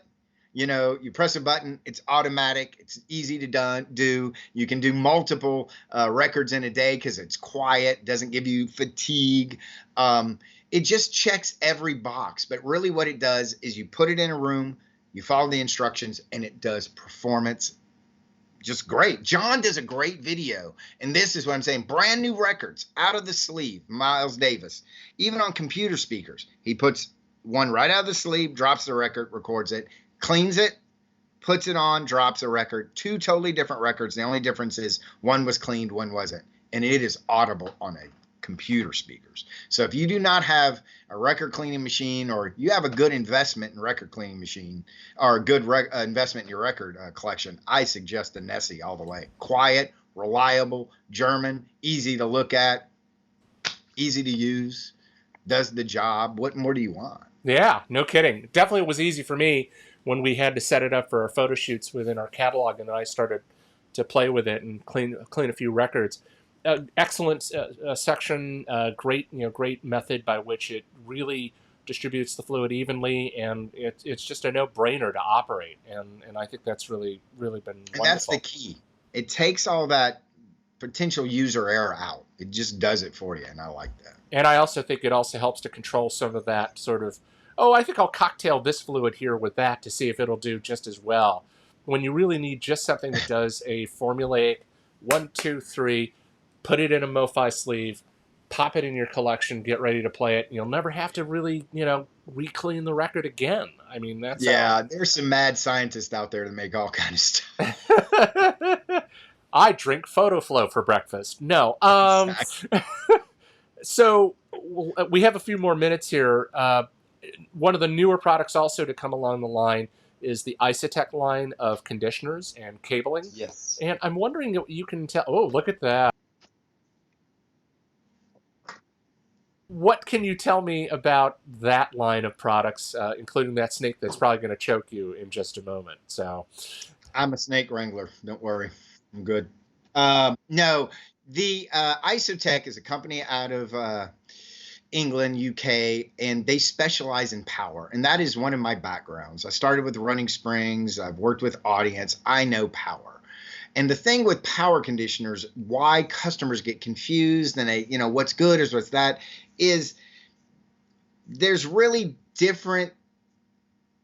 you press a button, it's automatic, it's easy to do. You can do multiple records in a day because it's quiet, doesn't give you fatigue. It just checks every box. But really what it does is you put it in a room, you follow the instructions, and it does performance just great. John does a great video, and this is what I'm saying. Brand new records out of the sleeve, Miles Davis. Even on computer speakers, he puts one right out of the sleeve, drops the record, records it, cleans it, puts it on, drops a record. Two totally different records. The only difference is one was cleaned, one wasn't. And it is audible on a computer speakers. So if you do not have a record cleaning machine, or you have a good investment in record cleaning machine, or a good investment in your record collection, I suggest the Nessie all the way. Quiet, reliable, German, easy to look at, easy to use, does the job. What more do you want? Yeah, no kidding. Definitely was easy for me when we had to set it up for our photo shoots within our catalog, and then I started to play with it and clean a few records. Excellent section, great method by which it really distributes the fluid evenly, and it's just a no-brainer to operate, and I think that's really been wonderful. And that's the key. It takes all that potential user error out. It just does it for you, and I like that. And I also think it also helps to control some of that sort of, I think I'll cocktail this fluid here with that to see if it'll do just as well. When you really need just something that does a formulaic 1, 2, 3, put it in a MoFi sleeve, pop it in your collection, get ready to play it. You'll never have to really, re-clean the record again. I mean, that's... there's some mad scientists out there that make all kind of stuff. I drink Photo Flow for breakfast. No. Exactly. So we have a few more minutes here. One of the newer products also to come along the line is the Isotech line of conditioners and cabling. Yes. And I'm wondering if you can tell... Oh, look at that. What can you tell me about that line of products, including that snake that's probably going to choke you in just a moment? So, I'm a snake wrangler. Don't worry. I'm good. No, the Isotech is a company out of England, UK, and they specialize in power. And that is one of my backgrounds. I started with running springs. I've worked with audience. I know power. And the thing with power conditioners, why customers get confused and they, what's good is what's that, is there's really different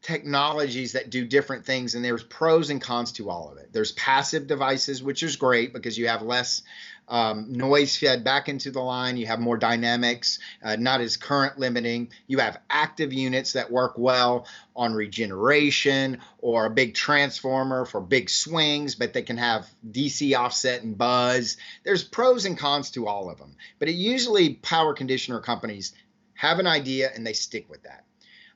technologies that do different things, and there's pros and cons to all of it. There's passive devices, which is great because you have less noise fed back into the line. You have more dynamics, not as current limiting. You have active units that work well on regeneration or a big transformer for big swings, but they can have DC offset and buzz. There's pros and cons to all of them, but usually power conditioner companies have an idea and they stick with that.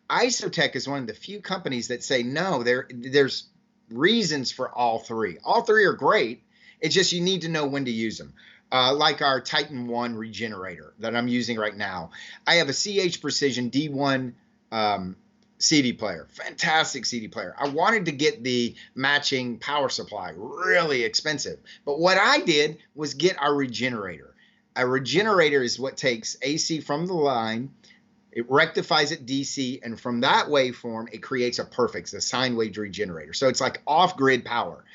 Isotech is one of the few companies that say, no, there's reasons for all three. All three are great. It's just you need to know when to use them. Like our Titan 1 regenerator that I'm using right now. I have a CH Precision D1 CD player, fantastic CD player. I wanted to get the matching power supply, really expensive. But what I did was get our regenerator. A regenerator is what takes AC from the line, it rectifies it DC, and from that waveform, it creates a sine wave regenerator. So it's like off-grid power.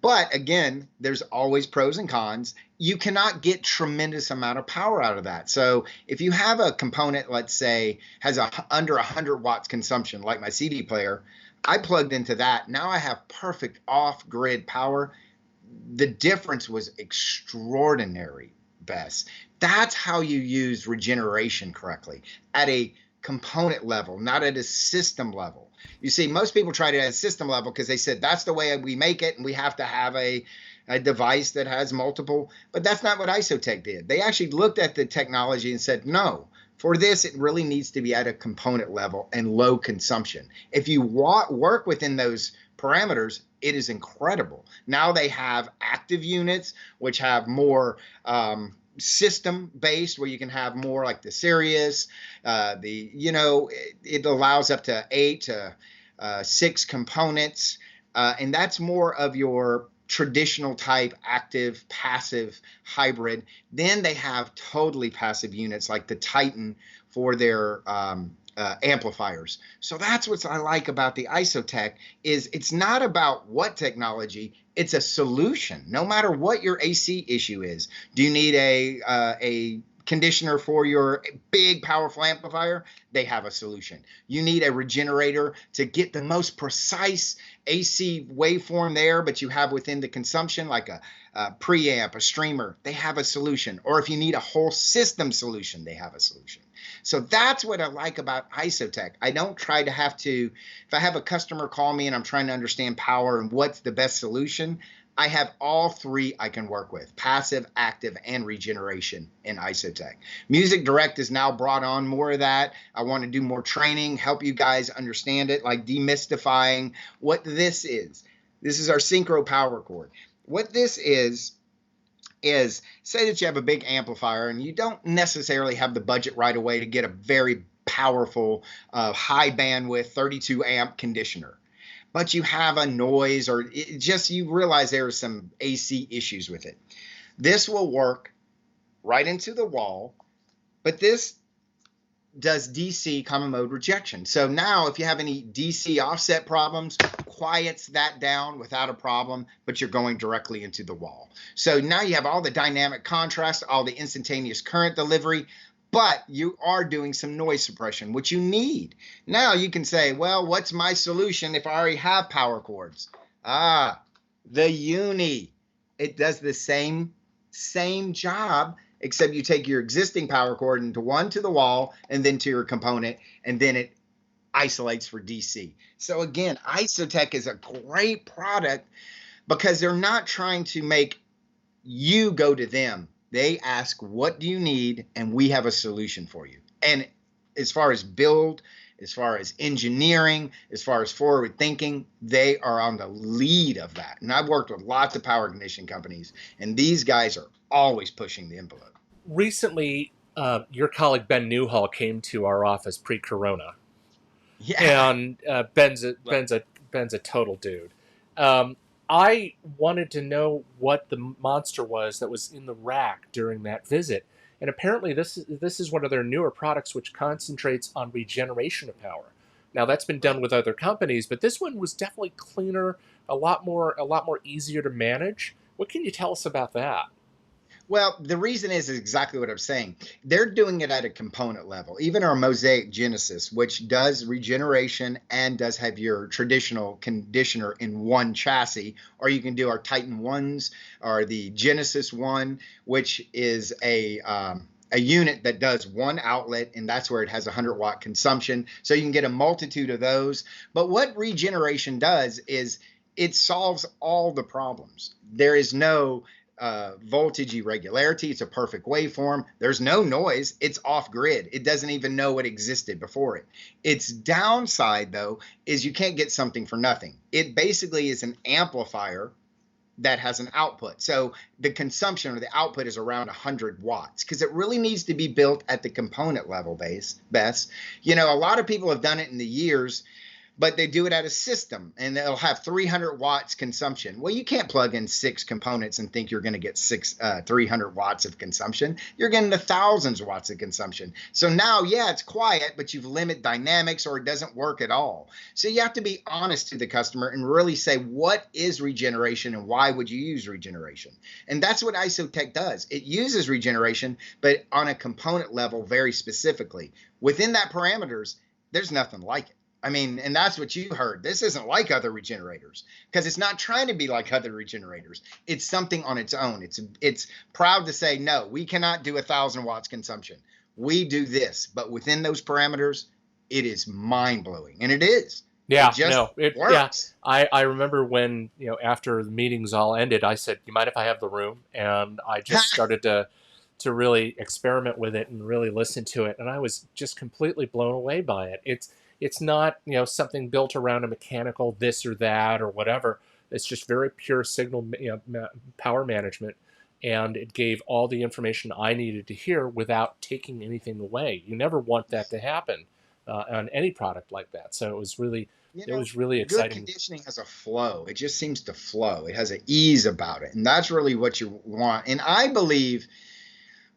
But again, there's always pros and cons. You cannot get tremendous amount of power out of that. So if you have a component, let's say, has under 100 watts consumption, like my CD player, I plugged into that. Now I have perfect off-grid power. The difference was extraordinary, Bess. That's how you use regeneration correctly, at a component level, not at a system level. You see, most people try it at a system level because they said that's the way we make it and we have to have a device that has multiple, but that's not what Isotech did. They actually looked at the technology and said, no, for this, it really needs to be at a component level and low consumption. If you work within those parameters, it is incredible. Now they have active units, which have more system based where you can have more like the Sirius, it allows up to 8 to 6 components, and that's more of your traditional type active passive hybrid. Then they have totally passive units like the Titan for their amplifiers. So that's what I like about the Isotech is it's not about what technology, it's a solution. No matter what your AC issue is, do you need a conditioner for your big powerful amplifier? They have a solution. You need a regenerator to get the most precise AC waveform there, but you have within the consumption like a preamp, a streamer, they have a solution. Or if you need a whole system solution, they have a solution. So that's what I like about Isotech. I don't try to have to, if I have a customer call me and I'm trying to understand power and what's the best solution, I have all three I can work with: passive, active, and regeneration in Isotech. Music Direct has now brought on more of that. I want to do more training, help you guys understand it, like demystifying what this is. This is our synchro power cord. What this is say that you have a big amplifier and you don't necessarily have the budget right away to get a very powerful, high bandwidth 32 amp conditioner, but you have a noise or you realize there are some AC issues with it. This will work right into the wall, but this does DC common mode rejection. So now if you have any DC offset problems, quiets that down without a problem, but you're going directly into the wall. So now you have all the dynamic contrast, all the instantaneous current delivery, but you are doing some noise suppression, which you need. Now you can say, well, what's my solution if I already have power cords? The Uni. It does the same job, except you take your existing power cord into one to the wall and then to your component, and then it isolates for DC. So again, Isotech is a great product because they're not trying to make you go to them. They ask, what do you need? And we have a solution for you. And as far as build, as far as engineering, as far as forward thinking, they are on the lead of that. And I've worked with lots of power conditioning companies, and these guys are always pushing the envelope. Recently, your colleague Ben Newhall came to our office pre-corona. Yeah. And Ben's a total dude. I wanted to know what the monster was that was in the rack during that visit, and apparently this is one of their newer products which concentrates on regeneration of power. Now that's been done with other companies, but this one was definitely cleaner, a lot more easier to manage. What can you tell us about that? Well, the reason is exactly what I'm saying. They're doing it at a component level. Even our Mosaic Genesis, which does regeneration and does have your traditional conditioner in one chassis, or you can do our Titan 1s or the Genesis 1, which is a unit that does one outlet, and that's where it has 100-watt consumption. So you can get a multitude of those. But what regeneration does is it solves all the problems. There is no voltage irregularity. It's a perfect waveform. There's no noise. It's off grid. It doesn't even know it existed before it. Its downside, though, is you can't get something for nothing. It basically is an amplifier that has an output. So the consumption or the output is around 100 watts because it really needs to be built at the component level best. A lot of people have done it in the years, but they do it at a system and they'll have 300 watts consumption. Well, you can't plug in 6 components and think you're going to get 300 watts of consumption. You're getting the thousands of watts of consumption. So now, yeah, it's quiet, but you've limited dynamics or it doesn't work at all. So you have to be honest to the customer and really say, what is regeneration and why would you use regeneration? And that's what Isotech does. It uses regeneration, but on a component level, very specifically. Within that parameters, there's nothing like it. I mean, and that's what you heard. This isn't like other regenerators because it's not trying to be like other regenerators. It's something on its own. It's proud to say, no, we cannot do 1,000 watts consumption. We do this, but within those parameters, it is mind blowing, and it is. Yeah, it just works. Yeah, I remember when after the meetings all ended, I said, "You mind if I have the room?" And I just started to really experiment with it and really listen to it, and I was just completely blown away by it. It's not something built around a mechanical this or that or whatever. It's just very pure signal power management, and it gave all the information I needed to hear without taking anything away. You never want that to happen on any product like that. So You it know, was really good exciting. conditioning has a flow. It just seems to flow. It has an ease about it. And that's really what you want. And I believe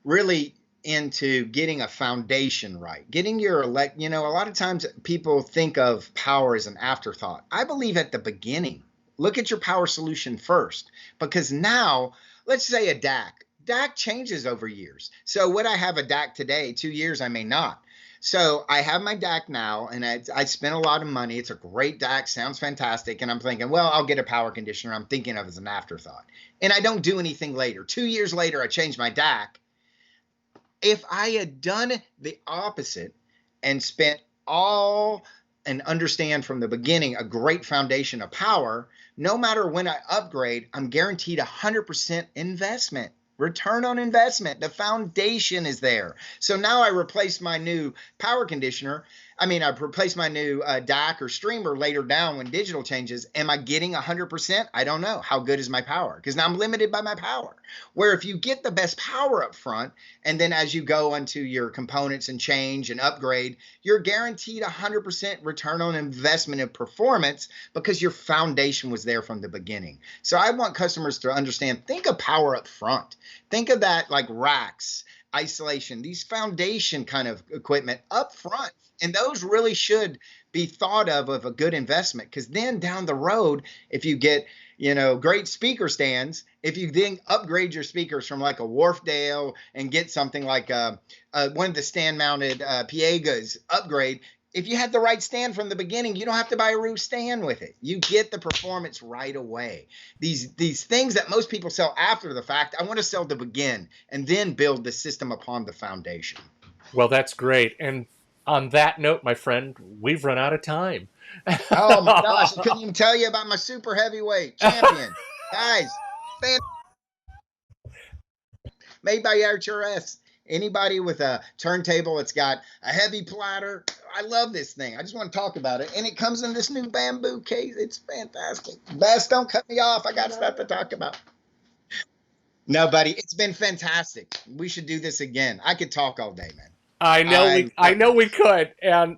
really into getting a foundation right, getting your a lot of times people think of power as an afterthought. I believe at the beginning, look at your power solution first, because now, let's say a DAC changes over years. So would I have a DAC today? 2 years, I may not. So I have my DAC now, and I spent a lot of money. It's a great DAC, sounds fantastic. And I'm thinking, well, I'll get a power conditioner. I'm thinking of it as an afterthought. And I don't do anything later. 2 years later, I change my DAC. If I had done the opposite and spent all and understand from the beginning a great foundation of power, no matter when I upgrade, I'm guaranteed 100% investment. Return on investment. The foundation is there. So now I replace my new power conditioner. I replace my new DAC or streamer later down when digital changes. Am I getting 100%? I don't know. How good is my power? Because now I'm limited by my power. Where if you get the best power up front, and then as you go into your components and change and upgrade, you're guaranteed 100% return on investment and performance because your foundation was there from the beginning. So I want customers to understand, think of power up front. Think of that like racks, isolation, these foundation kind of equipment up front. And those really should be thought of a good investment, because then down the road, if you get, great speaker stands, if you then upgrade your speakers from like a Wharfdale and get something like one of the stand mounted Piegas upgrade, if you had the right stand from the beginning, you don't have to buy a roof stand with it. You get the performance right away. These things that most people sell after the fact, I want to sell to begin and then build the system upon the foundation. Well, that's great. And on that note, my friend, we've run out of time. Oh my gosh, I couldn't even tell you about my super heavyweight champion. Guys, made by HRS. Anybody with a turntable that's got a heavy platter, I love this thing. I just want to talk about it. And it comes in this new bamboo case. It's fantastic. Bess, don't cut me off. I got stuff to talk about. No, buddy, it's been fantastic. We should do this again. I could talk all day, man. I know we could, and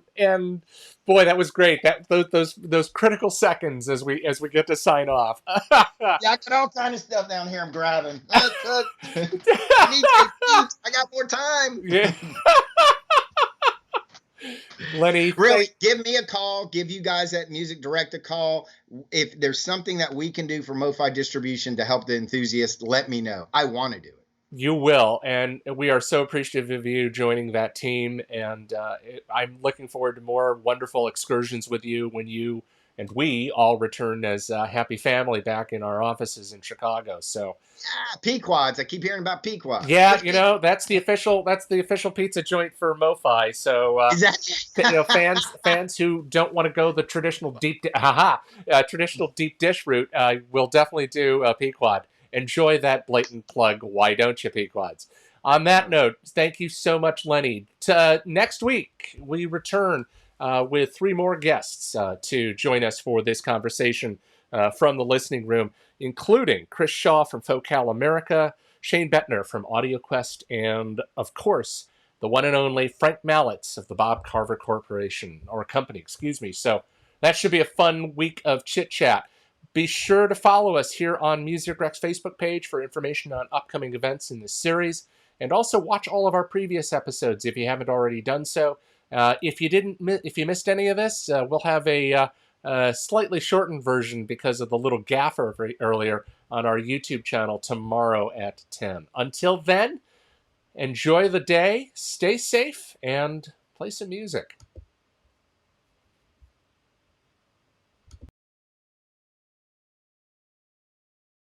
boy, that was great. Those critical seconds as we get to sign off. Yeah, I got all kind of stuff down here I'm grabbing. I got more time. Yeah. Lenny, really, give me a call. Give you guys at Music Direct a call. If there's something that we can do for MoFi Distribution to help the enthusiast, let me know. I want to do it. You will, and we are so appreciative of you joining that team, and I'm looking forward to more wonderful excursions with you when you and we all return as a happy family back in our offices in Chicago. So, yeah, Pequods. I keep hearing about Pequods. Yeah, that's the official pizza joint for MoFi. So, fans who don't want to go the traditional traditional deep dish route, will definitely do a Pequod. Enjoy that blatant plug. Why don't you, Pequods? On that note, thank you so much, Lenny. Next week, we return with 3 more guests to join us for this conversation from the listening room, including Chris Shaw from Focal America, Shane Bettner from AudioQuest, and, of course, the one and only Frank Mallitz of the Bob Carver Corporation, or company, excuse me. So that should be a fun week of chit-chat. Be sure to follow us here on Music Rec's Facebook page for information on upcoming events in this series, and also watch all of our previous episodes if you haven't already done so. If you missed any of this, we'll have a slightly shortened version because of the little gaffer earlier on our YouTube channel tomorrow at 10. Until then, enjoy the day, stay safe, and play some music.